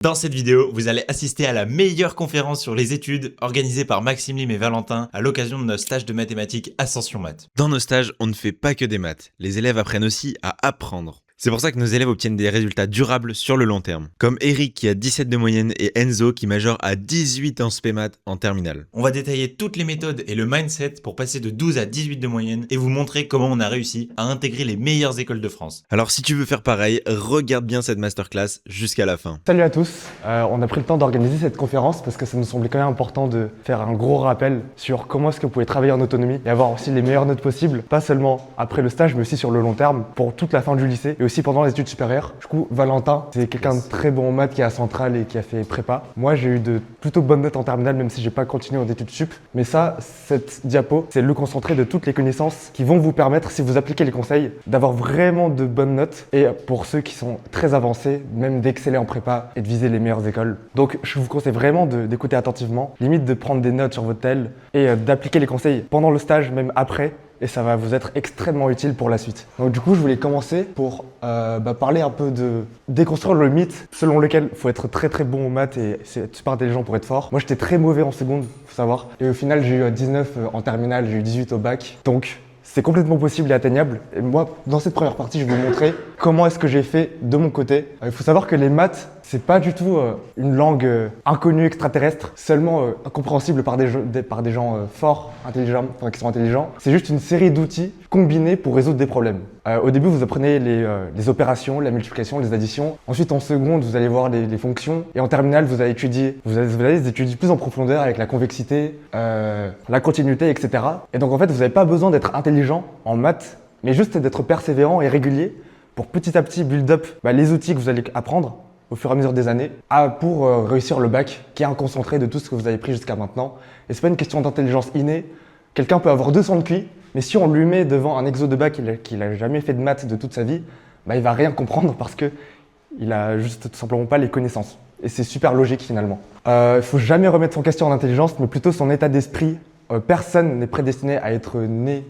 Dans cette vidéo, vous allez assister à la meilleure conférence sur les études organisée par Maxime Lim et Valentin à l'occasion de notre stage de mathématiques Ascension Maths. Dans nos stages, on ne fait pas que des maths. Les élèves apprennent aussi à apprendre. C'est pour ça que nos élèves obtiennent des résultats durables sur le long terme. Comme Eric qui a 17 de moyenne et Enzo qui majeure à 18 en spé maths en terminale. On va détailler toutes les méthodes et le mindset pour passer de 12 à 18 de moyenne et vous montrer comment on a réussi à intégrer les meilleures écoles de France. Alors si tu veux faire pareil, regarde bien cette masterclass jusqu'à la fin. Salut à tous, on a pris le temps d'organiser cette conférence parce que ça nous semblait quand même important de faire un gros rappel sur comment est-ce que vous pouvez travailler en autonomie et avoir aussi les meilleures notes possibles, pas seulement après le stage mais aussi sur le long terme pour toute la fin du lycée et aussi pendant les études supérieures. Du coup, Valentin, c'est quelqu'un de très bon en maths qui est à Centrale et qui a fait prépa. Moi, j'ai eu de plutôt bonnes notes en terminale même si j'ai pas continué en études sup. Mais ça, cette diapo, c'est le concentré de toutes les connaissances qui vont vous permettre, si vous appliquez les conseils, d'avoir vraiment de bonnes notes et pour ceux qui sont très avancés, même d'exceller en prépa et de viser les meilleures écoles. Donc, je vous conseille vraiment d'écouter attentivement, limite de prendre des notes sur votre tel et d'appliquer les conseils pendant le stage, même après. Et ça va vous être extrêmement utile pour la suite. Donc du coup, je voulais commencer pour parler un peu de déconstruire le mythe selon lequel il faut être très très bon aux maths et c'est super intelligent pour être fort. Moi, j'étais très mauvais en seconde, faut savoir. Et au final, j'ai eu 19 en terminale, j'ai eu 18 au bac. Donc c'est complètement possible et atteignable. Et moi, dans cette première partie, je vais vous montrer comment est-ce que j'ai fait de mon côté. Il faut savoir que les maths, c'est pas du tout une langue inconnue, extraterrestre, seulement incompréhensible par des gens forts, intelligents, enfin qui sont intelligents. C'est juste une série d'outils combinés pour résoudre des problèmes. Au début, vous apprenez les opérations, la multiplication, les additions. Ensuite, en seconde, vous allez voir les fonctions. Et en terminale, vous allez étudier plus en profondeur avec la convexité, la continuité, etc. Et donc, en fait, vous n'avez pas besoin d'être intelligent en maths, mais juste d'être persévérant et régulier pour petit à petit build up les outils que vous allez apprendre au fur et à mesure des années, pour réussir le bac, qui est un concentré de tout ce que vous avez pris jusqu'à maintenant. Et c'est pas une question d'intelligence innée. Quelqu'un peut avoir 200 de QI, mais si on lui met devant un exo de bac qu'il a jamais fait de maths de toute sa vie, il va rien comprendre parce que il a juste tout simplement pas les connaissances. Et c'est super logique finalement. Il faut jamais remettre son question en intelligence, mais plutôt son état d'esprit. Personne n'est prédestiné à être né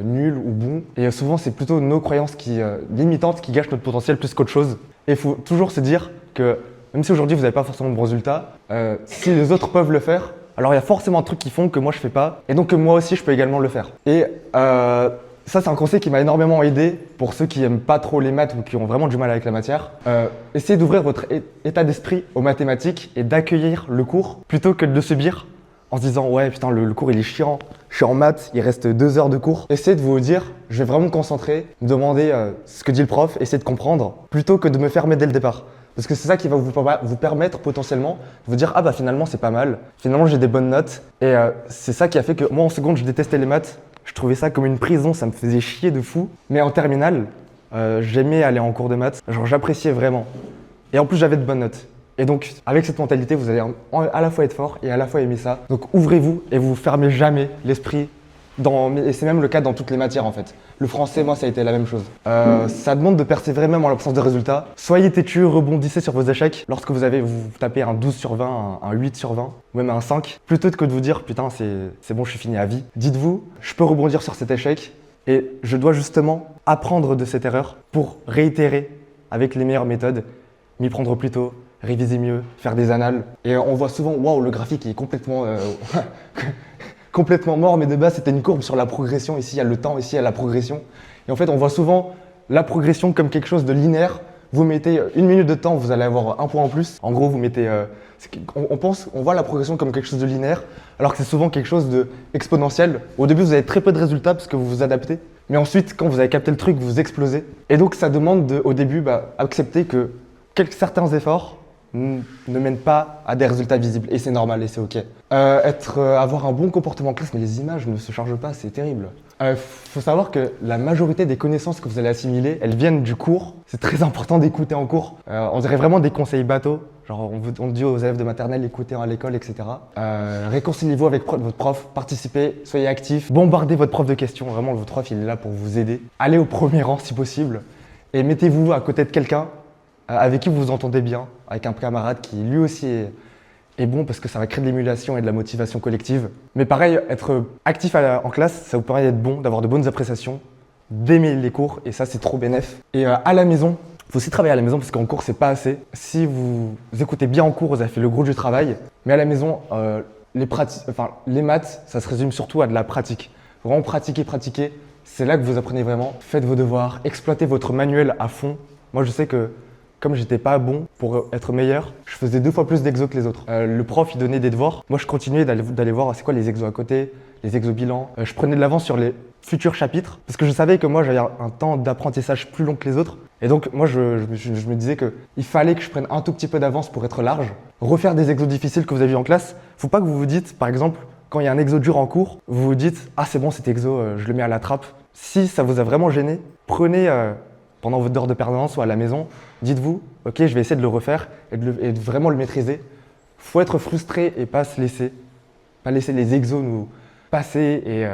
nul ou bon. Et souvent, c'est plutôt nos croyances limitantes qui gâchent notre potentiel plus qu'autre chose. Et il faut toujours se dire que même si aujourd'hui vous n'avez pas forcément de bons résultats, si les autres peuvent le faire, alors il y a forcément un truc qu'ils font que moi je fais pas, et donc que moi aussi je peux également le faire. Et ça c'est un conseil qui m'a énormément aidé pour ceux qui aiment pas trop les maths ou qui ont vraiment du mal avec la matière. Essayez d'ouvrir votre état d'esprit aux mathématiques et d'accueillir le cours plutôt que de le subir en se disant ouais putain le cours il est chiant, je suis en maths, il reste 2 heures de cours. Essayez de vous dire je vais vraiment me concentrer, me demander ce que dit le prof, essayer de comprendre plutôt que de me fermer dès le départ. Parce que c'est ça qui va vous permettre potentiellement de vous dire ah finalement c'est pas mal, finalement j'ai des bonnes notes. Et c'est ça qui a fait que moi en seconde je détestais les maths, je trouvais ça comme une prison, ça me faisait chier de fou. Mais en terminale, j'aimais aller en cours de maths, genre j'appréciais vraiment. Et en plus j'avais de bonnes notes. Et donc, avec cette mentalité, vous allez à la fois être fort et à la fois aimer ça. Donc, ouvrez-vous et vous fermez jamais l'esprit. Et c'est même le cas dans toutes les matières en fait. Le français, moi, ça a été la même chose. Ça demande de persévérer même en l'absence de résultats. Soyez têtus, rebondissez sur vos échecs. Lorsque vous tapez un 12 sur 20, un 8 sur 20, ou même un 5, plutôt que de vous dire putain, c'est bon, je suis fini à vie. Dites-vous, je peux rebondir sur cet échec et je dois justement apprendre de cette erreur pour réitérer avec les meilleures méthodes, m'y prendre plus tôt, réviser mieux, faire des annales. Et on voit souvent, waouh, le graphique est complètement, complètement mort, mais de base, c'était une courbe sur la progression. Ici, il y a le temps, ici, il y a la progression. Et en fait, on voit souvent la progression comme quelque chose de linéaire. Vous mettez 1 minute de temps, vous allez avoir 1 point en plus. En gros, vous mettez… on voit la progression comme quelque chose de linéaire, alors que c'est souvent quelque chose d'exponentiel. Au début, vous avez très peu de résultats parce que vous vous adaptez. Mais ensuite, quand vous avez capté le truc, vous explosez. Et donc, ça demande au début, accepter que certains efforts ne mènent pas à des résultats visibles et c'est normal et c'est ok. Avoir un bon comportement en classe, mais les images ne se chargent pas, c'est terrible. Faut savoir que la majorité des connaissances que vous allez assimiler, elles viennent du cours. C'est très important d'écouter en cours. On dirait vraiment des conseils bateaux. Genre on dit aux élèves de maternelle, écoutez à l'école, etc. Réconciliez-vous avec votre prof, participez, soyez actifs, bombardez votre prof de questions. Vraiment, votre prof, il est là pour vous aider. Allez au premier rang si possible et mettez-vous à côté de quelqu'un avec qui vous vous entendez bien, avec un camarade qui lui aussi est bon parce que ça va créer de l'émulation et de la motivation collective. Mais pareil, être actif en classe, ça vous permet d'être bon, d'avoir de bonnes appréciations, d'aimer les cours et ça c'est trop bénef. Et à la maison, Il faut aussi travailler à la maison parce qu'en cours, c'est pas assez. Si vous écoutez bien en cours, vous avez fait le gros du travail. Mais à la maison, les maths, ça se résume surtout à de la pratique. Vraiment pratiquer, pratiquer. C'est là que vous apprenez vraiment. Faites vos devoirs, exploitez votre manuel à fond. Moi, je sais que comme j'étais pas bon pour être meilleur, je faisais 2 fois plus d'exos que les autres. Le prof, il donnait des devoirs. Moi, je continuais d'aller voir c'est quoi les exos à côté, les exos bilans. Je prenais de l'avance sur les futurs chapitres parce que je savais que moi, j'avais un temps d'apprentissage plus long que les autres. Et donc, moi, je me disais qu'il fallait que je prenne un tout petit peu d'avance pour être large. Refaire des exos difficiles que vous avez vus en classe. Faut pas que vous vous dites, par exemple, quand il y a un exo dur en cours, vous vous dites « Ah, c'est bon, cet exo, je le mets à la trappe ». Si ça vous a vraiment gêné, prenez pendant votre heure de permanence ou à la maison, dites-vous « Ok, je vais essayer de le refaire et de vraiment le maîtriser ». Faut être frustré et pas se laisser, pas laisser les exos nous passer et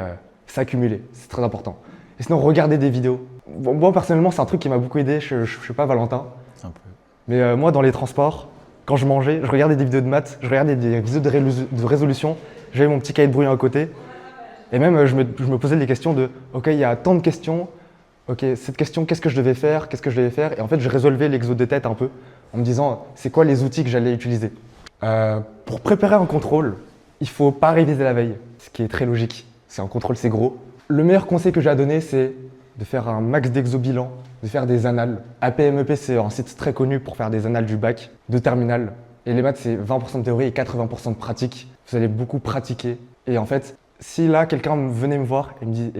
s'accumuler. C'est très important. Et sinon, regardez des vidéos. Bon, moi, personnellement, c'est un truc qui m'a beaucoup aidé. Je sais pas Valentin. Un peu. Mais moi, dans les transports, quand je mangeais, je regardais des vidéos de maths, je regardais des vidéos de résolution. J'avais mon petit cahier de brouillon à côté. Et même, je me posais des questions de « Ok, il y a tant de questions. Ok, cette question, qu'est-ce que je devais faire? Qu'est-ce que je devais faire ?» Et en fait, je résolvais l'exo de tête un peu en me disant « C'est quoi les outils que j'allais utiliser ?» Pour préparer un contrôle, il ne faut pas réviser la veille, ce qui est très logique. C'est un contrôle, c'est gros. Le meilleur conseil que j'ai à donner, c'est de faire un max d'exo bilan, de faire des annales. APMEP, c'est un site très connu pour faire des annales du bac, de terminale. Et les maths, c'est 20% de théorie et 80% de pratique. Vous allez beaucoup pratiquer. Et en fait, si là, quelqu'un venait me voir et me dit,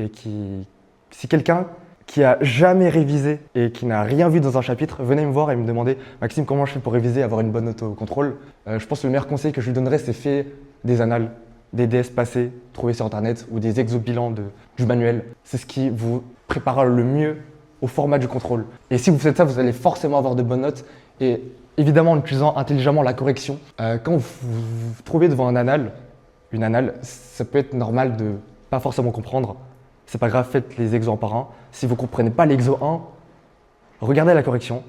si quelqu'un qui a jamais révisé et qui n'a rien vu dans un chapitre venait me voir et me demandait « Maxime, comment je fais pour réviser et avoir une bonne note au contrôle ?» Je pense que le meilleur conseil que je lui donnerais, c'est faire des annales, des DS passés, trouvés sur Internet ou des exo-bilans du manuel. C'est ce qui vous préparera le mieux au format du contrôle. Et si vous faites ça, vous allez forcément avoir de bonnes notes. Et évidemment, en utilisant intelligemment la correction. Quand vous vous trouvez devant une annale, ça peut être normal de pas forcément comprendre. C'est pas grave, faites les exos un par un. Si vous ne comprenez pas l'exo 1, regardez la correction,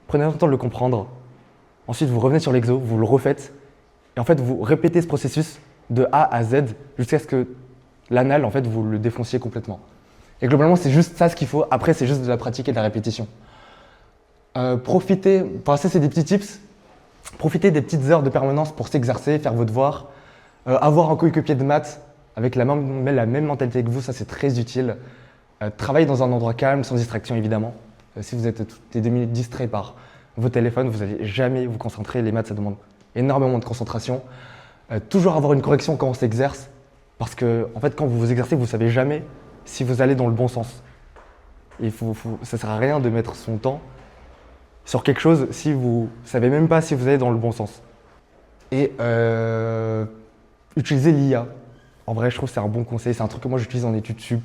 prenez le temps de le comprendre. Ensuite, vous revenez sur l'exo, vous le refaites. Et en fait, vous répétez ce processus de A à Z jusqu'à ce que l'annale, en fait, vous le défonciez complètement. Et globalement, c'est juste ça ce qu'il faut. Après, c'est juste de la pratique et de la répétition. Profitez, ça c'est des petits tips. Profitez des petites heures de permanence pour s'exercer, faire vos devoirs. Avoir un coéquipier de maths avec la même mentalité que vous, ça c'est très utile. Travaillez dans un endroit calme, sans distraction évidemment. Si vous êtes toutes les 2 minutes distrait par vos téléphones, vous n'allez jamais vous concentrer. Les maths, ça demande énormément de concentration. Toujours avoir une correction quand on s'exerce, parce que en fait, quand vous vous exercez, vous ne savez jamais si vous allez dans le bon sens. Ça ne sert à rien de mettre son temps sur quelque chose si vous ne savez même pas si vous allez dans le bon sens. Et utilisez l'IA. En vrai, je trouve que c'est un bon conseil. C'est un truc que moi j'utilise en études sup,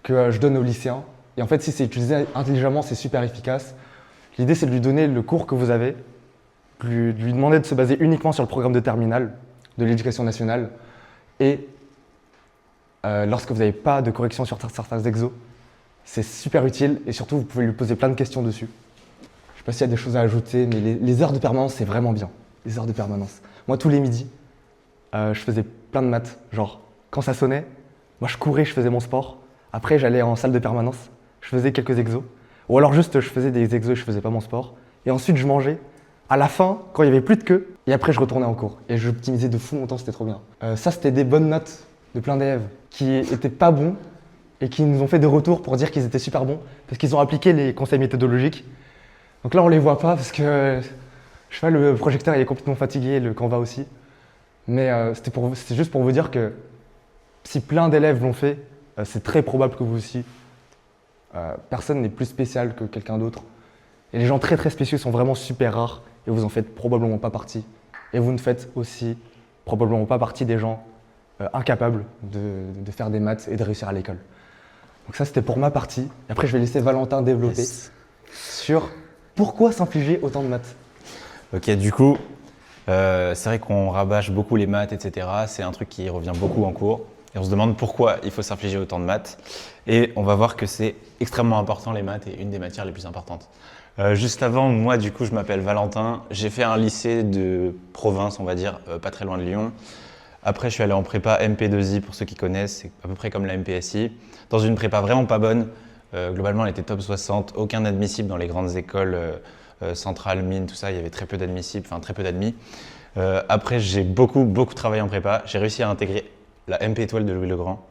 que je donne aux lycéens. Et en fait, si c'est utilisé intelligemment, c'est super efficace. L'idée, c'est de lui donner le cours que vous avez, de lui demander de se baser uniquement sur le programme de terminale de l'éducation nationale. Et lorsque vous n'avez pas de correction sur certains exos, c'est super utile. Et surtout, vous pouvez lui poser plein de questions dessus. Je ne sais pas s'il y a des choses à ajouter, mais les heures de permanence, c'est vraiment bien. Les heures de permanence. Moi, tous les midis, je faisais plein de maths. Genre, quand ça sonnait, moi, je courais, je faisais mon sport. Après, j'allais en salle de permanence, je faisais quelques exos. Ou alors juste, je faisais des exos et je faisais pas mon sport. Et ensuite, je mangeais. À la fin, quand il n'y avait plus de queue, et après, je retournais en cours. Et j'optimisais de fou mon temps, c'était trop bien. Ça, c'était des bonnes notes de plein d'élèves qui étaient pas bons et qui nous ont fait des retours pour dire qu'ils étaient super bons parce qu'ils ont appliqué les conseils méthodologiques. Donc là, on les voit pas parce que, je sais pas, le projecteur il est complètement fatigué, le Canva aussi. Mais c'était juste pour vous dire que si plein d'élèves l'ont fait, c'est très probable que vous aussi. Personne n'est plus spécial que quelqu'un d'autre. Et les gens très très spéciaux sont vraiment super rares et vous en faites probablement pas partie. Et vous ne faites aussi probablement pas partie des gens incapables de faire des maths et de réussir à l'école. Donc ça, c'était pour ma partie. Et après, je vais laisser Valentin développer sur pourquoi s'infliger autant de maths. Ok, du coup, c'est vrai qu'on rabâche beaucoup les maths, etc. C'est un truc qui revient beaucoup en cours. Et on se demande pourquoi il faut s'infliger autant de maths. Et on va voir que c'est extrêmement important, les maths, et une des matières les plus importantes. Juste avant, moi, du coup, je m'appelle Valentin. J'ai fait un lycée de province, on va dire, pas très loin de Lyon. Après, je suis allé en prépa MP2I, pour ceux qui connaissent. C'est à peu près comme la MPSI. Dans une prépa vraiment pas bonne. Globalement, elle était top 60, aucun admissible dans les grandes écoles centrales, mines, tout ça. Il y avait très peu d'admissibles, enfin très peu d'admis. Après, j'ai beaucoup travaillé en prépa. J'ai réussi à intégrer la MP étoile de Louis-le-Grand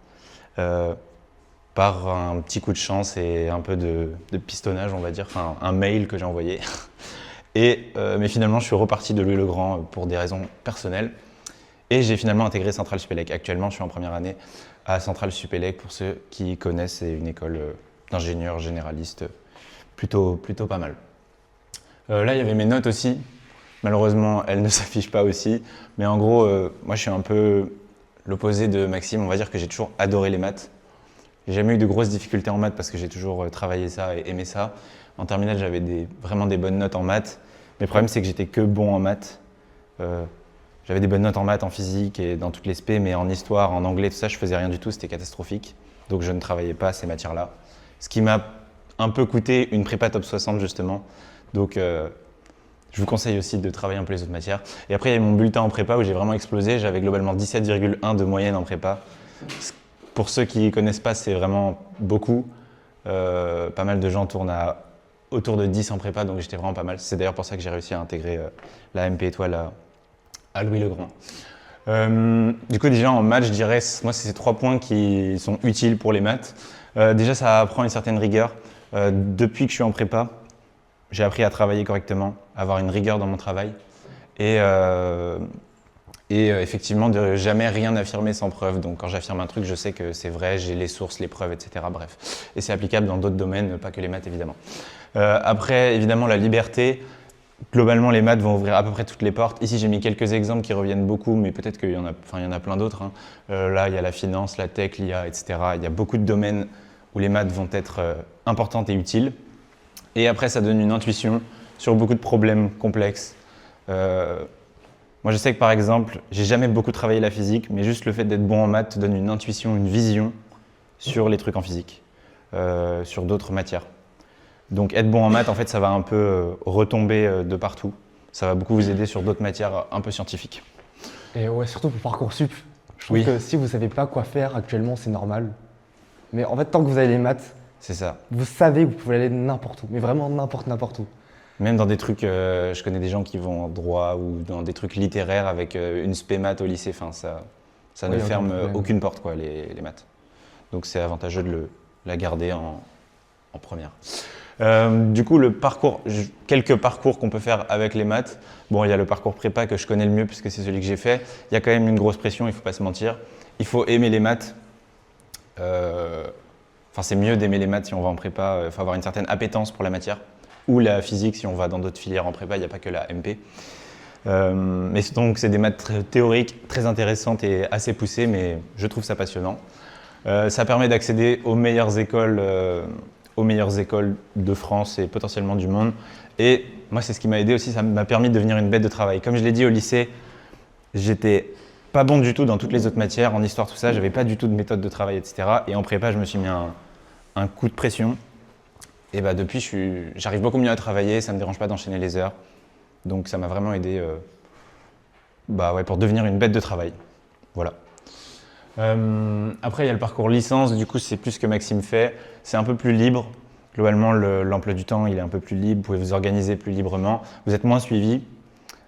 par un petit coup de chance et un peu de pistonnage, on va dire, enfin un mail que j'ai envoyé. Mais finalement, je suis reparti de Louis-le-Grand pour des raisons personnelles. Et j'ai finalement intégré Centrale Supélec. Actuellement, je suis en première année à Centrale Supélec. Pour ceux qui connaissent, c'est une école d'ingénieurs généralistes plutôt pas mal. Là, il y avait mes notes aussi. Malheureusement, elles ne s'affichent pas aussi. Mais en gros, moi, je suis un peu l'opposé de Maxime. On va dire que j'ai toujours adoré les maths. J'ai jamais eu de grosses difficultés en maths parce que j'ai toujours travaillé ça et aimé ça. En terminale, j'avais vraiment des bonnes notes en maths. Mais le problème, c'est que j'étais que bon en maths. J'avais des bonnes notes en maths, en physique et dans toutes les spé, mais en histoire, en anglais, tout ça, je faisais rien du tout, c'était catastrophique. Donc je ne travaillais pas ces matières-là. Ce qui m'a un peu coûté une prépa top 60 justement. Donc je vous conseille aussi de travailler un peu les autres matières. Et après, il y a mon bulletin en prépa où j'ai vraiment explosé. J'avais globalement 17,1 de moyenne en prépa. Pour ceux qui ne connaissent pas, c'est vraiment beaucoup. Pas mal de gens tournent autour de 10 en prépa, donc j'étais vraiment pas mal. C'est d'ailleurs pour ça que j'ai réussi à intégrer la MP étoile à Louis-le-Grand. Du coup, déjà en maths, je dirais, moi, c'est ces 3 points qui sont utiles pour les maths. Déjà, ça apprend une certaine rigueur. Depuis que je suis en prépa, j'ai appris à travailler correctement, à avoir une rigueur dans mon travail et effectivement de jamais rien affirmer sans preuve. Donc quand j'affirme un truc, je sais que c'est vrai, j'ai les sources, les preuves, etc. Bref. Et c'est applicable dans d'autres domaines, pas que les maths évidemment. Après, évidemment, la liberté. Globalement, les maths vont ouvrir à peu près toutes les portes. Ici, j'ai mis quelques exemples qui reviennent beaucoup, mais peut-être qu'il y en a plein d'autres. Hein. Là, il y a la finance, la tech, l'IA, etc. Il y a beaucoup de domaines où les maths vont être importantes et utiles. Et après, ça donne une intuition sur beaucoup de problèmes complexes. Moi, je sais que par exemple, j'ai jamais beaucoup travaillé la physique, mais juste le fait d'être bon en maths te donne une intuition, une vision sur les trucs en physique, sur d'autres matières. Donc être bon en maths, en fait, ça va un peu retomber de partout. Ça va beaucoup vous aider sur d'autres matières un peu scientifiques. Et ouais, surtout pour Parcoursup. Je trouve que si vous savez pas quoi faire actuellement, c'est normal. Mais en fait, tant que vous avez les maths, c'est ça. Vous savez que vous pouvez aller n'importe où, mais vraiment n'importe où. Même dans des trucs, je connais des gens qui vont en droit ou dans des trucs littéraires avec une spé maths au lycée. Enfin, ça ne ferme aucune porte, quoi, les maths. Donc c'est avantageux de la garder en première. Du coup, quelques parcours qu'on peut faire avec les maths. Bon, il y a le parcours prépa que je connais le mieux puisque c'est celui que j'ai fait. Il y a quand même une grosse pression, il ne faut pas se mentir. Il faut aimer les maths. Enfin, c'est mieux d'aimer les maths si on va en prépa. Il faut avoir une certaine appétence pour la matière. Ou la physique si on va dans d'autres filières en prépa, il n'y a pas que la MP. Mais donc, c'est des maths très théoriques, très intéressantes et assez poussées, mais je trouve ça passionnant. Ça permet d'accéder aux meilleures écoles de France et potentiellement du monde. Et moi, c'est ce qui m'a aidé aussi, ça m'a permis de devenir une bête de travail. Comme je l'ai dit au lycée, j'étais pas bon du tout dans toutes les autres matières, en histoire, tout ça, j'avais pas du tout de méthode de travail, etc. Et en prépa, je me suis mis un coup de pression. Et bah depuis, j'arrive beaucoup mieux à travailler, ça me dérange pas d'enchaîner les heures. Donc ça m'a vraiment aidé pour devenir une bête de travail. Voilà. Après, il y a le parcours licence, du coup, c'est plus ce que Maxime fait. C'est un peu plus libre. Globalement, l'emploi du temps, il est un peu plus libre. Vous pouvez vous organiser plus librement. Vous êtes moins suivi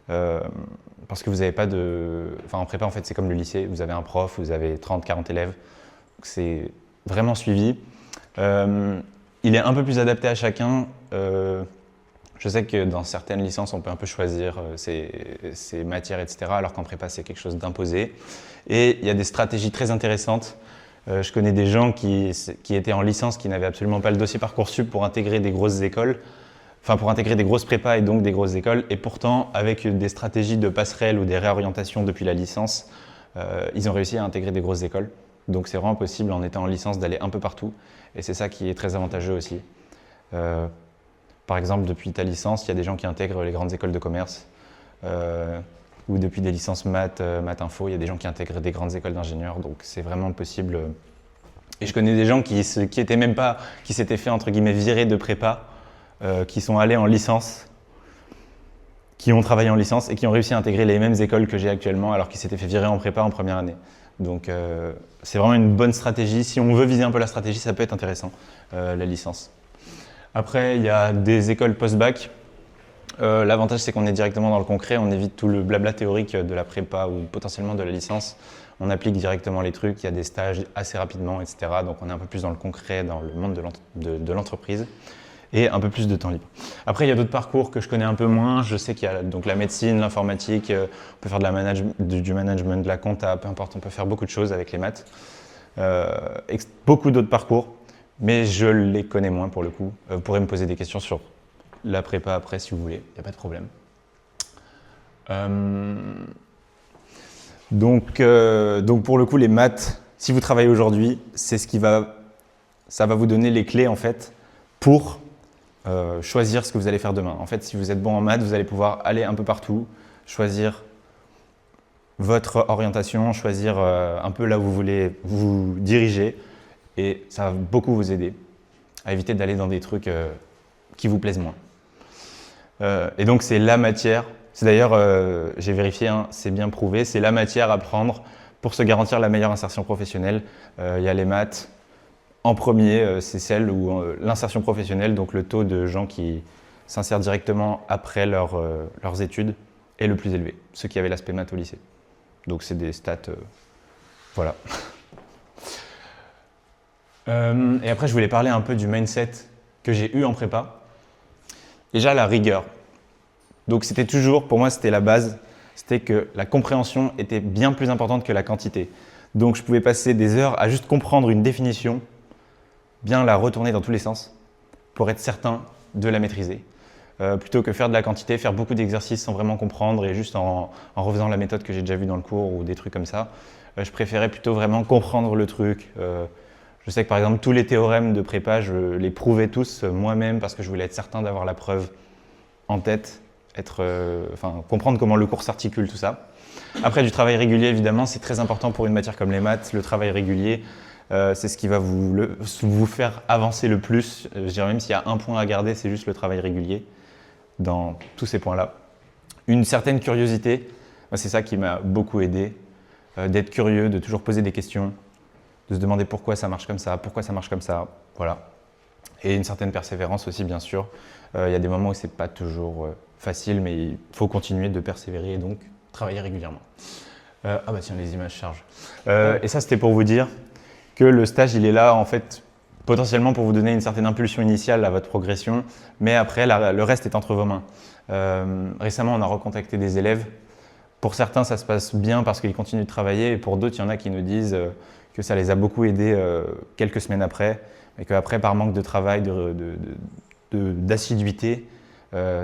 parce que vous n'avez pas de... Enfin, en prépa, en fait, c'est comme le lycée. Vous avez un prof, vous avez 30, 40 élèves. C'est vraiment suivi. Il est un peu plus adapté à chacun. Je sais que dans certaines licences, on peut un peu choisir ses matières, etc. Alors qu'en prépa, c'est quelque chose d'imposé. Et il y a des stratégies très intéressantes. Je connais des gens qui étaient en licence, qui n'avaient absolument pas le dossier Parcoursup pour intégrer des grosses écoles, enfin pour intégrer des grosses prépas et donc des grosses écoles. Et pourtant, avec des stratégies de passerelle ou des réorientations depuis la licence, ils ont réussi à intégrer des grosses écoles. Donc c'est vraiment possible en étant en licence d'aller un peu partout. Et c'est ça qui est très avantageux aussi. Par exemple, depuis ta licence, il y a des gens qui intègrent les grandes écoles de commerce. Ou depuis des licences maths info, il y a des gens qui intègrent des grandes écoles d'ingénieurs. Donc c'est vraiment possible. Et je connais des gens qui s'étaient fait entre guillemets virer de prépa, qui sont allés en licence, qui ont travaillé en licence et qui ont réussi à intégrer les mêmes écoles que j'ai actuellement alors qu'ils s'étaient fait virer en prépa en première année. Donc c'est vraiment une bonne stratégie. Si on veut viser un peu la stratégie, ça peut être intéressant, la licence. Après, il y a des écoles post-bac. L'avantage, c'est qu'on est directement dans le concret, on évite tout le blabla théorique de la prépa ou potentiellement de la licence. On applique directement les trucs, il y a des stages assez rapidement, etc. Donc on est un peu plus dans le concret, dans le monde de l'entreprise et un peu plus de temps libre. Après, il y a d'autres parcours que je connais un peu moins. Je sais qu'il y a donc la médecine, l'informatique, on peut faire du management, de la compta, peu importe, on peut faire beaucoup de choses avec les maths. Beaucoup d'autres parcours, mais je les connais moins pour le coup. Vous pourrez me poser des questions sur la prépa après si vous voulez, il n'y a pas de problème. Donc pour le coup, les maths, si vous travaillez aujourd'hui, c'est ça va vous donner les clés en fait pour choisir ce que vous allez faire demain. En fait, si vous êtes bon en maths, vous allez pouvoir aller un peu partout, choisir votre orientation, choisir un peu là où vous voulez vous diriger, et ça va beaucoup vous aider à éviter d'aller dans des trucs qui vous plaisent moins. Et donc c'est la matière, c'est d'ailleurs, j'ai vérifié, hein, c'est bien prouvé, c'est la matière à prendre pour se garantir la meilleure insertion professionnelle. Il y a les maths. En premier, c'est celle où l'insertion professionnelle, donc le taux de gens qui s'insèrent directement après leurs études, est le plus élevé, ceux qui avaient l'aspect maths au lycée. Donc c'est des stats, voilà. Et après, je voulais parler un peu du mindset que j'ai eu en prépa. Déjà, la rigueur. Donc c'était toujours, pour moi, c'était la base, c'était que la compréhension était bien plus importante que la quantité. Donc je pouvais passer des heures à juste comprendre une définition, bien la retourner dans tous les sens, pour être certain de la maîtriser. Plutôt que faire de la quantité, faire beaucoup d'exercices sans vraiment comprendre et juste en refaisant la méthode que j'ai déjà vue dans le cours ou des trucs comme ça. Je préférais plutôt vraiment comprendre le truc. Je sais que par exemple, tous les théorèmes de prépa, je les prouvais tous moi-même parce que je voulais être certain d'avoir la preuve en tête, comprendre comment le cours s'articule, tout ça. Après, du travail régulier, évidemment, c'est très important pour une matière comme les maths. Le travail régulier, c'est ce qui va vous faire avancer le plus. Je dirais même s'il y a un point à garder, c'est juste le travail régulier dans tous ces points-là. Une certaine curiosité, c'est ça qui m'a beaucoup aidé, d'être curieux, de toujours poser des questions, de se demander pourquoi ça marche comme ça, voilà. Et une certaine persévérance aussi, bien sûr. Il y a des moments où c'est pas toujours facile, mais il faut continuer de persévérer et donc travailler régulièrement. Ah bah tiens, les images chargent. Et ça, c'était pour vous dire que le stage, il est là en fait potentiellement pour vous donner une certaine impulsion initiale à votre progression, mais après, le reste est entre vos mains. Récemment, on a recontacté des élèves. Pour certains, ça se passe bien parce qu'ils continuent de travailler, et pour d'autres, il y en a qui nous disent que ça les a beaucoup aidés quelques semaines après, et qu'après, par manque de travail, d'assiduité,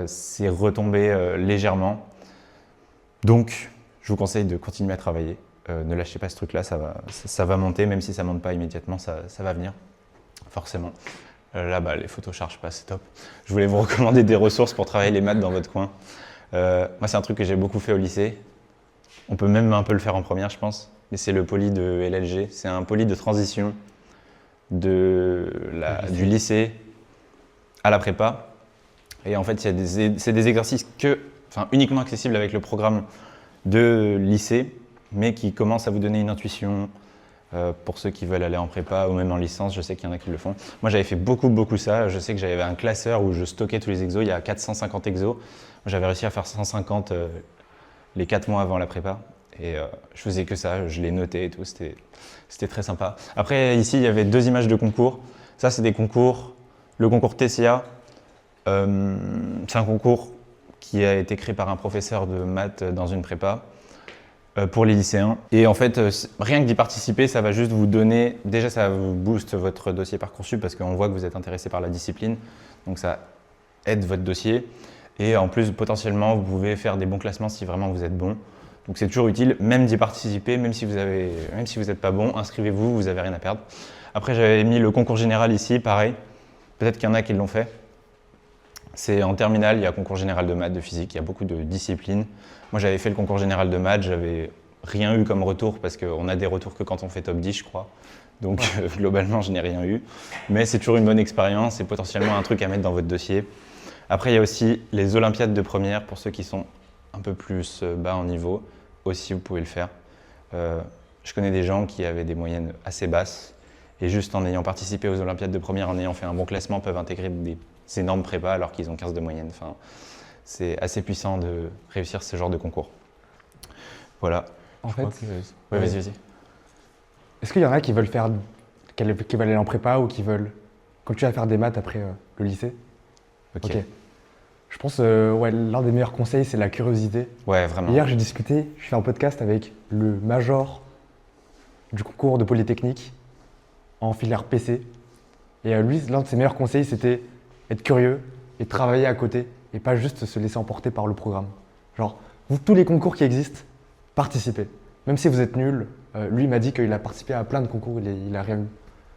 c'est retombé légèrement. Donc, je vous conseille de continuer à travailler. Ne lâchez pas ce truc-là, ça va monter, même si ça ne monte pas immédiatement, ça va venir, forcément. Là, les photos ne chargent pas, c'est top. Je voulais vous recommander des ressources pour travailler les maths dans votre coin. Moi, c'est un truc que j'ai beaucoup fait au lycée. On peut même un peu le faire en première, je pense. Mais c'est le poly de LLG. C'est un poly de transition du lycée à la prépa. Et en fait, c'est des exercices uniquement accessibles avec le programme de lycée, mais qui commencent à vous donner une intuition pour ceux qui veulent aller en prépa ou même en licence. Je sais qu'il y en a qui le font. Moi, j'avais fait beaucoup ça. Je sais que j'avais un classeur où je stockais tous les exos. Il y a 450 exos. J'avais réussi à faire 150 les 4 mois avant la prépa. Et je faisais que ça, je les notais et tout, c'était très sympa. Après, ici, il y avait 2 images de concours. Ça, c'est des concours. Le concours TCA, c'est un concours qui a été créé par un professeur de maths dans une prépa pour les lycéens. Et en fait, rien que d'y participer, ça va juste vous donner… Déjà, ça vous booste votre dossier Parcoursup parce qu'on voit que vous êtes intéressé par la discipline. Donc, ça aide votre dossier. Et en plus, potentiellement, vous pouvez faire des bons classements si vraiment vous êtes bon. Donc c'est toujours utile, même d'y participer, même si vous n'êtes pas bon, inscrivez-vous, vous n'avez rien à perdre. Après, j'avais mis le concours général ici, pareil. Peut-être qu'il y en a qui l'ont fait. C'est en terminale, il y a concours général de maths, de physique, il y a beaucoup de disciplines. Moi, j'avais fait le concours général de maths, j'avais rien eu comme retour parce qu'on a des retours que quand on fait top 10, je crois. Donc globalement, je n'ai rien eu. Mais c'est toujours une bonne expérience et potentiellement un truc à mettre dans votre dossier. Après, il y a aussi les Olympiades de première pour ceux qui sont un peu plus bas en niveau. Aussi, vous pouvez le faire. Je connais des gens qui avaient des moyennes assez basses et juste en ayant participé aux Olympiades de première, en ayant fait un bon classement, peuvent intégrer des énormes prépas alors qu'ils ont 15 de moyenne. Enfin, c'est assez puissant de réussir ce genre de concours. Voilà. En fait, Ouais, vas-y. est-ce qu'il y en a qui veulent aller en prépa ou qui veulent continuer à faire des maths après le lycée? Ok. Je pense l'un des meilleurs conseils, c'est la curiosité. Ouais, vraiment. Hier, je fais un podcast avec le major du concours de Polytechnique en filière PC. Et lui, l'un de ses meilleurs conseils, c'était être curieux et travailler à côté et pas juste se laisser emporter par le programme. Genre, tous les concours qui existent, participez. Même si vous êtes nul, lui m'a dit qu'il a participé à plein de concours, il a rien eu.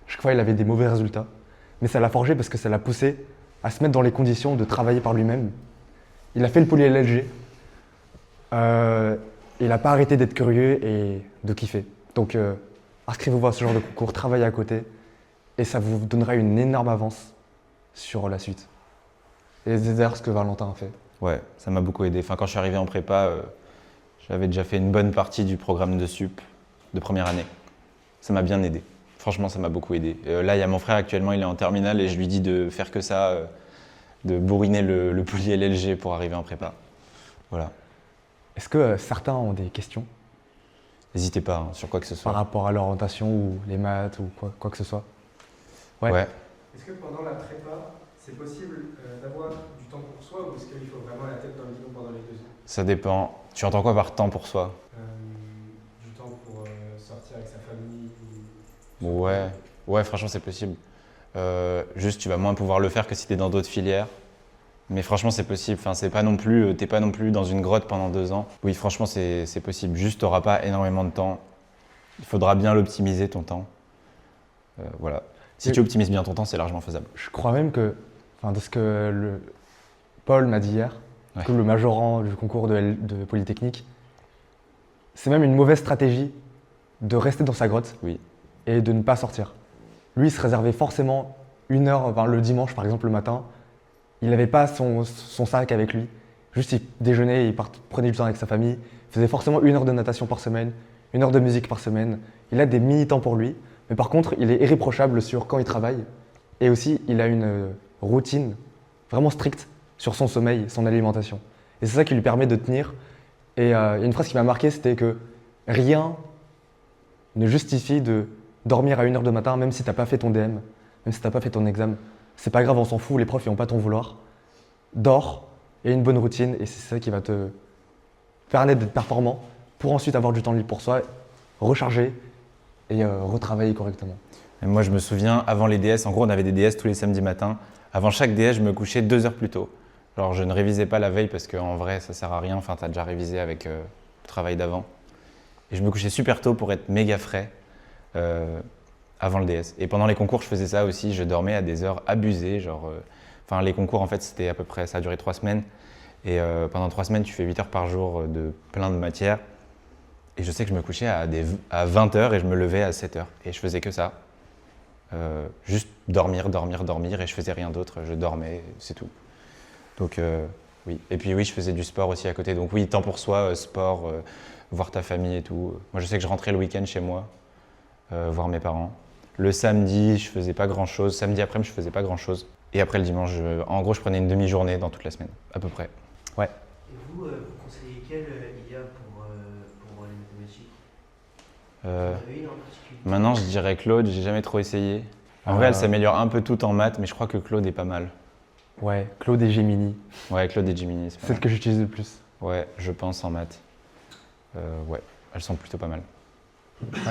Chaque fois, il avait des mauvais résultats. Mais ça l'a forgé parce que ça l'a poussé à se mettre dans les conditions de travailler par lui-même. Il a fait le poly LLG. Il n'a pas arrêté d'être curieux et de kiffer. Donc, inscrivez-vous à ce genre de concours, travaillez à côté et ça vous donnera une énorme avance sur la suite. Et c'est d'ailleurs ce que Valentin a fait. Ouais, ça m'a beaucoup aidé. Enfin, quand je suis arrivé en prépa, j'avais déjà fait une bonne partie du programme de sup de première année. Ça m'a bien aidé. Franchement, ça m'a beaucoup aidé. Là, il y a mon frère actuellement, il est en terminale et je lui dis de faire que ça, de bourriner le poly LLG pour arriver en prépa. Voilà. Est-ce que certains ont des questions N'hésitez pas hein, sur quoi que ce soit. par rapport à l'orientation ou les maths ou quoi que ce soit? Ouais. Est-ce que pendant la prépa, c'est possible d'avoir du temps pour soi ou est-ce qu'il faut vraiment la tête dans le guidon pendant les 2 ans? Ça dépend. Tu entends quoi par temps pour soi? Du temps pour sortir avec sa famille Ouais, franchement, c'est possible. Juste, tu vas moins pouvoir le faire que si tu es dans d'autres filières. Mais franchement, c'est possible. Enfin, t'es pas non plus dans une grotte pendant 2 ans. Oui, franchement, c'est possible. Juste, tu n'auras pas énormément de temps. Il faudra bien l'optimiser, ton temps. Voilà. Si tu optimises bien ton temps, c'est largement faisable. Je crois même que, de ce que Paul m'a dit hier, Ouais. que le majorant du concours de Polytechnique, c'est même une mauvaise stratégie de rester dans sa grotte Oui. et de ne pas sortir. Lui, il se réservait forcément 1 heure, le dimanche par exemple le matin, il n'avait pas son sac avec lui, juste il déjeunait, prenait du temps avec sa famille, il faisait forcément 1 heure de natation par semaine, 1 heure de musique par semaine, il a des mini-temps pour lui, mais par contre il est irréprochable sur quand il travaille et aussi il a une routine vraiment stricte sur son sommeil, son alimentation. Et c'est ça qui lui permet de tenir. Et il y a une phrase qui m'a marqué, c'était que rien ne justifie de dormir à 1 heure du matin, même si tu n'as pas fait ton DM, même si tu n'as pas fait ton examen. C'est pas grave, on s'en fout, les profs ils vont pas t'en vouloir. Dors et une bonne routine et c'est ça qui va te permettre d'être performant pour ensuite avoir du temps libre pour soi, recharger et retravailler correctement. Et moi, je me souviens, avant les DS, en gros, on avait des DS tous les samedis matins. Avant chaque DS, je me couchais 2 heures plus tôt. Alors, je ne révisais pas la veille parce qu'en vrai, ça sert à rien. Enfin, tu as déjà révisé avec le travail d'avant. Et je me couchais super tôt pour être méga frais avant le DS. Et pendant les concours, je faisais ça aussi. Je dormais à des heures abusées. Les concours, en fait, c'était à peu près, ça a duré 3 semaines. Et pendant 3 semaines, tu fais 8 heures par jour de plein de matières. Et je sais que je me couchais à 20 heures et je me levais à 7 heures. Et je faisais que ça. Juste dormir et je faisais rien d'autre. Je dormais, c'est tout. Donc oui. Et puis oui, je faisais du sport aussi à côté. Donc oui, temps pour soi, sport, voir ta famille et tout. Moi, je sais que je rentrais le week-end chez moi, voir mes parents. Le samedi, je faisais pas grand-chose. Samedi après-midi, je faisais pas grand-chose. Et après le dimanche, en gros, je prenais une demi-journée dans toute la semaine, à peu près. Ouais. Et vous conseillez quelle IA pour les mathématiques? Vous en avez une en particulier? Maintenant, je dirais Claude. J'ai jamais trop essayé. En vrai, elle s'améliore un peu tout en maths, mais je crois que Claude est pas mal. Ouais, Claude et Gemini, Ouais, Claude et Gemini, c'est pas celle mal. que j'utilise le plus. Ouais, je pense en maths. Ouais, elles sont plutôt pas mal. J'ai une question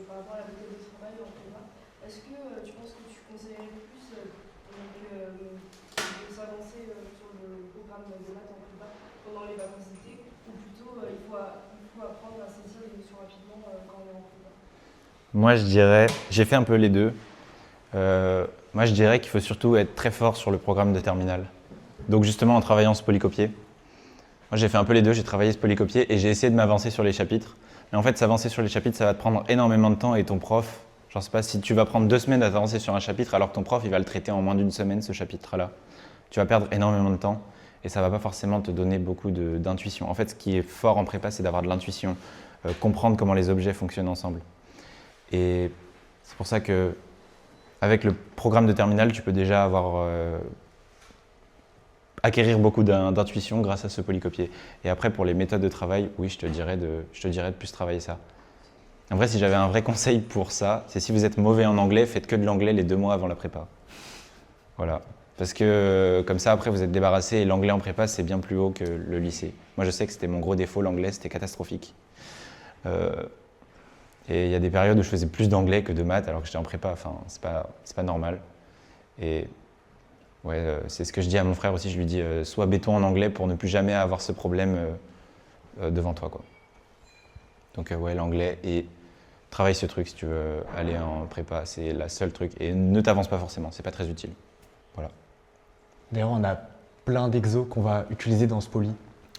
par rapport à la méthode de travail en prépa. Est-ce que tu penses que tu conseillerais plus de s'avancer sur le programme de maths en prépa pendant les vacances d'été ou plutôt il faut apprendre à saisir les notions rapidement quand on est en prépa? Moi, je dirais, j'ai fait un peu les deux. Moi, je dirais qu'il faut surtout être très fort sur le programme de terminale. Donc justement, en travaillant ce polycopier. Moi, j'ai fait un peu les deux, j'ai travaillé ce polycopier et j'ai essayé de m'avancer sur les chapitres. Mais en fait, s'avancer sur les chapitres, ça va te prendre énormément de temps et ton prof, je sais pas, si tu vas prendre 2 semaines à t'avancer sur un chapitre alors que ton prof, il va le traiter en moins d'1 semaine, ce chapitre-là. tu vas perdre énormément de temps et ça va pas forcément te donner beaucoup d'intuition. En fait, ce qui est fort en prépa, c'est d'avoir de l'intuition, comprendre comment les objets fonctionnent ensemble. Et c'est pour ça que avec le programme de terminale, tu peux déjà acquérir beaucoup d'intuition grâce à ce polycopier. Et après, pour les méthodes de travail, oui, je te dirais de plus travailler ça. En vrai, si j'avais un vrai conseil pour ça, c'est si vous êtes mauvais en anglais, faites que de l'anglais les 2 mois avant la prépa. Voilà. Parce que comme ça, après, vous êtes débarrassé et l'anglais en prépa, c'est bien plus haut que le lycée. Moi, je sais que c'était mon gros défaut, l'anglais, c'était catastrophique. Et il y a des périodes où je faisais plus d'anglais que de maths alors que j'étais en prépa, enfin, c'est pas normal. Et ouais, c'est ce que je dis à mon frère aussi, je lui dis sois béton en anglais pour ne plus jamais avoir ce problème devant toi, quoi. Donc ouais, l'anglais, et travaille ce truc si tu veux aller en prépa, c'est la seule truc. Et ne t'avance pas forcément, c'est pas très utile. Voilà. D'ailleurs, on a plein d'exos qu'on va utiliser dans ce poly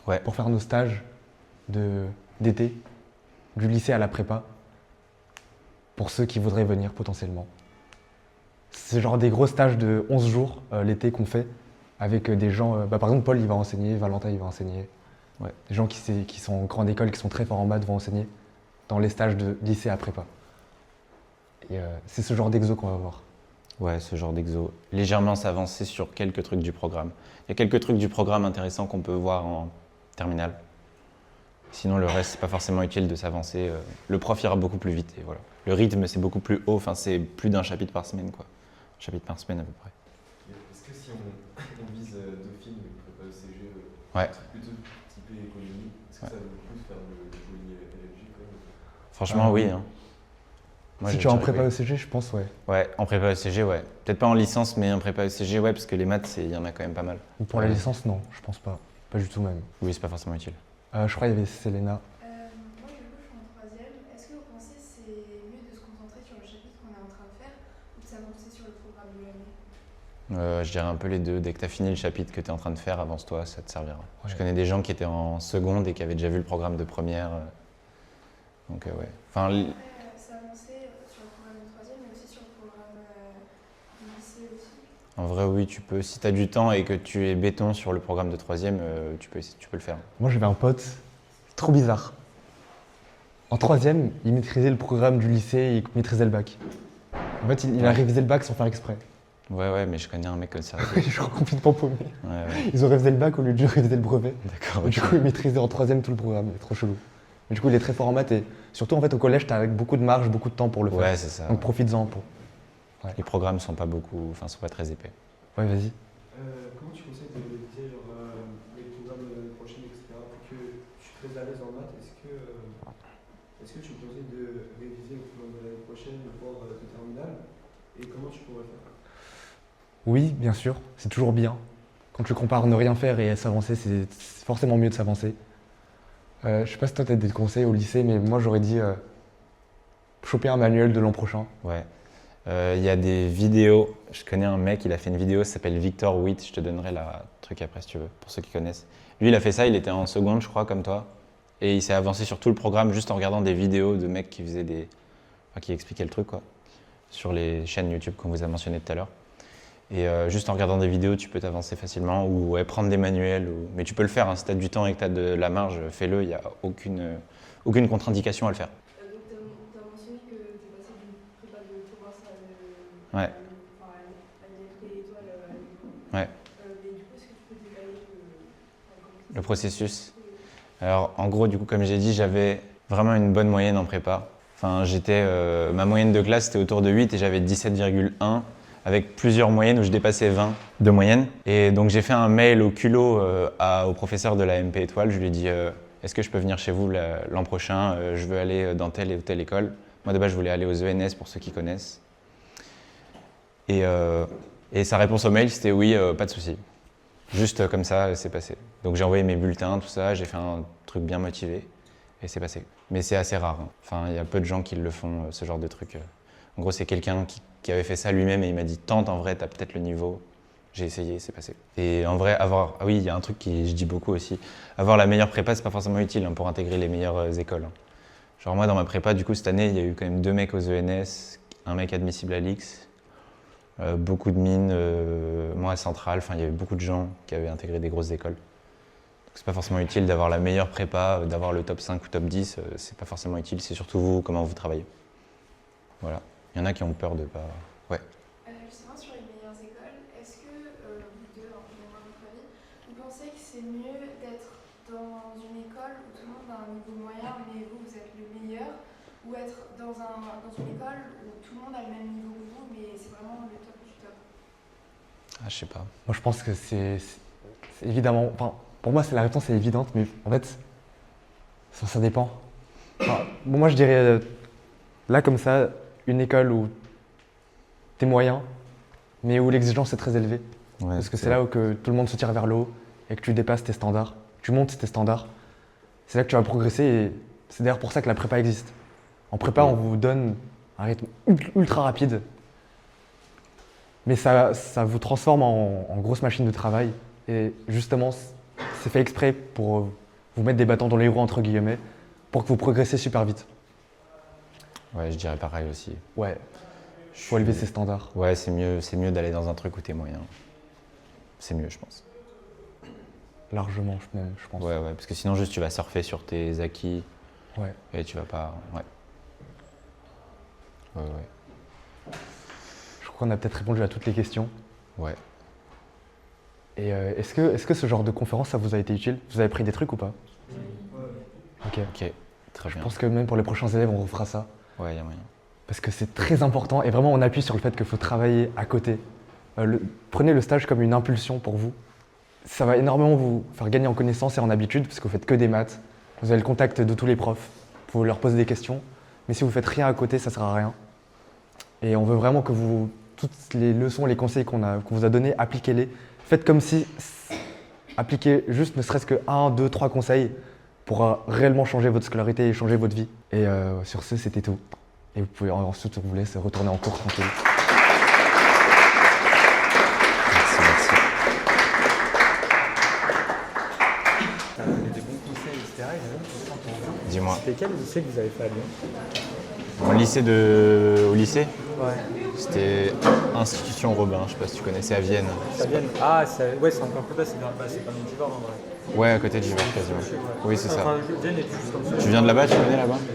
Ouais. pour faire nos stages d'été, du lycée à la prépa, pour ceux qui voudraient venir potentiellement. C'est genre des gros stages de 11 jours l'été qu'on fait avec des gens, par exemple Paul il va enseigner, Valentin il va enseigner. Ouais. Des gens qui sont en grande école, qui sont très forts en maths vont enseigner dans les stages de lycée à prépa. Et c'est ce genre d'exo qu'on va voir. Ouais, ce genre d'exo. Légèrement s'avancer sur quelques trucs du programme. Il y a quelques trucs du programme intéressants qu'on peut voir en terminale. Sinon, le reste, c'est pas forcément utile de s'avancer. Le prof ira beaucoup plus vite et voilà. Le rythme, c'est beaucoup plus haut. Enfin, c'est plus d'un chapitre par semaine, quoi. Un chapitre par semaine à peu près. Est-ce que si on vise Dauphine, prépa ECG, Ouais. plutôt typé économie, est-ce que ça vaut le coup de faire le poly LFJ quand même? Franchement, oui. Hein. Moi, Si j'ai tu es en déjà prépa oui. ECG, je pense, ouais. Ouais, en prépa ECG, ouais. Peut-être pas en licence, mais en prépa ECG, ouais, parce que les maths, il y en a quand même pas mal. Pour la licence, non, je pense pas. Pas du tout même. Oui, c'est pas forcément utile. Je crois qu'il y avait Selena. Moi, du coup, je suis en troisième. Est-ce que vous pensez que c'est mieux de se concentrer sur le chapitre qu'on est en train de faire ou de s'avancer sur le programme de l'année? Je dirais un peu les deux. Dès que tu as fini le chapitre que tu es en train de faire, avance-toi, ça te servira. Ouais. Je connais des gens qui étaient en seconde et qui avaient déjà vu le programme de première. Donc, ouais. Enfin, Après, s'avancer sur le programme de troisième, mais aussi sur le programme du lycée aussi. en vrai, oui, tu peux. Si tu as du temps et que tu es béton sur le programme de troisième, tu peux le faire. Moi, j'avais un pote, trop bizarre. En troisième, il maîtrisait le programme du lycée et il maîtrisait le bac. En fait, il a révisé le bac sans faire exprès. Ouais, mais je connais un mec comme ça. Je suis complètement paumé. Ouais. Ils ont révisé le bac au lieu de réviser le brevet. D'accord. Et du coup, il maîtrisait en troisième tout le programme. C'est trop chelou. Mais du coup, il est très fort en maths et surtout, en fait, au collège, t'as beaucoup de marge, beaucoup de temps pour le faire. Ouais, c'est ça. Donc, profites-en pour. Les programmes sont pas très épais. Ouais, vas-y. Comment tu conseilles de réviser les programmes prochains, etc. Pour que je suis très à l'aise en maths, est-ce que tu me conseilles de réviser le programme de l'année prochaine, voire de terminale? Et comment tu pourrais faire? Oui, bien sûr, c'est toujours bien. Quand tu compares ne rien faire et s'avancer, c'est forcément mieux de s'avancer. Je sais pas si toi, tu as des conseils au lycée, mais moi, j'aurais dit choper un manuel de l'an prochain. Ouais. Il y a des vidéos. Je connais un mec, il a fait une vidéo, ça s'appelle Victor Witt. Je te donnerai le truc après si tu veux, pour ceux qui connaissent. Lui, il a fait ça, il était en seconde, je crois, comme toi. Et il s'est avancé sur tout le programme juste en regardant des vidéos de mecs qui faisaient qui expliquaient le truc, quoi, sur les chaînes YouTube qu'on vous a mentionné tout à l'heure. Et juste en regardant des vidéos, tu peux t'avancer facilement ou prendre des manuels. Mais tu peux le faire, hein, si tu as du temps et que tu as de la marge, fais-le, il n'y a aucune contre-indication à le faire. Donc, tu as mentionné que tu es passé d'une prépa de province à Ouais. l'INP étoile à l'école. Ouais. Mais du coup, est-ce que tu peux détailler Le processus. Alors, en gros, du coup, comme j'ai dit, j'avais vraiment une bonne moyenne en prépa. Enfin, ma moyenne de classe, c'était autour de 8 et j'avais 17,1 avec plusieurs moyennes où je dépassais 20 de moyenne. Et donc, j'ai fait un mail au culot au professeur de la MP Étoile. Je lui ai dit est-ce que je peux venir chez vous l'an prochain? Je veux aller dans telle et telle école. Moi, de base, je voulais aller aux ENS pour ceux qui connaissent. Et sa réponse au mail, c'était oui, pas de souci. Juste comme ça, c'est passé. Donc j'ai envoyé mes bulletins, tout ça, j'ai fait un truc bien motivé et c'est passé. Mais c'est assez rare. Hein. Enfin, il y a peu de gens qui le font, ce genre de truc. En gros, c'est quelqu'un qui avait fait ça lui-même et il m'a dit tente, en vrai, t'as peut-être le niveau. J'ai essayé, c'est passé. Et en vrai, ah oui, il y a un truc je dis beaucoup aussi. Avoir la meilleure prépa, c'est pas forcément utile hein, pour intégrer les meilleures écoles. Hein. Genre moi, dans ma prépa, du coup, cette année, il y a eu quand même 2 mecs aux ENS, un mec admissible à l'X. Beaucoup de mines, moi à Centrale, il y avait beaucoup de gens qui avaient intégré des grosses écoles. Donc c'est pas forcément utile d'avoir la meilleure prépa, d'avoir le top 5 ou top 10, c'est pas forcément utile, c'est surtout vous, comment vous travaillez. Voilà. Il y en a qui ont peur de pas... Ouais. Justement, sur les meilleures écoles, est-ce que vous deux, en donnant votre avis, vous pensez que c'est mieux d'être dans une école où tout le monde a un niveau moyen, mais vous êtes le meilleur, ou être dans une école où tout le monde a le même niveau que vous, mais c'est vraiment le top du top? Ah, je sais pas. Moi, je pense que c'est évidemment. Enfin, pour moi, la réponse est évidente, mais en fait, ça dépend. Enfin, bon, moi, je dirais là, comme ça, une école où t'es moyen, mais où l'exigence est très élevée. Ouais, Parce que c'est là où que tout le monde se tire vers le haut et que tu dépasses tes standards, tu montes tes standards. C'est là que tu vas progresser et c'est d'ailleurs pour ça que la prépa existe. En prépa, on vous donne un rythme ultra rapide, mais ça vous transforme en grosse machine de travail. Et justement, c'est fait exprès pour vous mettre des bâtons dans les roues, entre guillemets, pour que vous progressez super vite. Ouais, je dirais pareil aussi. Ouais, faut élever ses standards. Ouais, c'est mieux d'aller dans un truc où t'es moyen. C'est mieux, je pense. Largement, même, je pense. Ouais, parce que sinon, juste tu vas surfer sur tes acquis Ouais. et tu vas pas. Ouais. Je crois qu'on a peut-être répondu à toutes les questions. Ouais. Et est-ce que ce genre de conférence, ça vous a été utile? Vous avez pris des trucs ou pas? Ok. Ok, très bien. Je pense que même pour les prochains élèves, on refera ça. Ouais, il y a moyen. Parce que c'est très important et vraiment on appuie sur le fait qu'il faut travailler à côté. Prenez le stage comme une impulsion pour vous. Ça va énormément vous faire gagner en connaissances et en habitude parce que vous faites que des maths. Vous avez le contact de tous les profs. Vous pouvez leur poser des questions. Mais si vous faites rien à côté, ça ne sert à rien. Et on veut vraiment que vous, toutes les leçons, les conseils qu'on vous a donnés, appliquez-les. Faites comme si, appliquez juste ne serait-ce que 1, 2, 3 conseils pour réellement changer votre scolarité et changer votre vie. Et sur ce, c'était tout. Et vous pouvez ensuite, vous laisse retourner en cours tranquille. Merci. Des bons conseils, etc. Et même pour ça, Dis-moi. c'était quel lycée que vous avez fait à Lyon? Au lycée C'était Institution Robin, je sais pas si tu connaissais, à Vienne. À Vienne. Ah, ouais, c'est encore plus bas, c'est pas Montivore en vrai. Ouais, à côté de Givors quasiment. Oui, c'est ça. Enfin, Vienne est juste comme ça. Tu viens de là-bas, tu connais là-bas?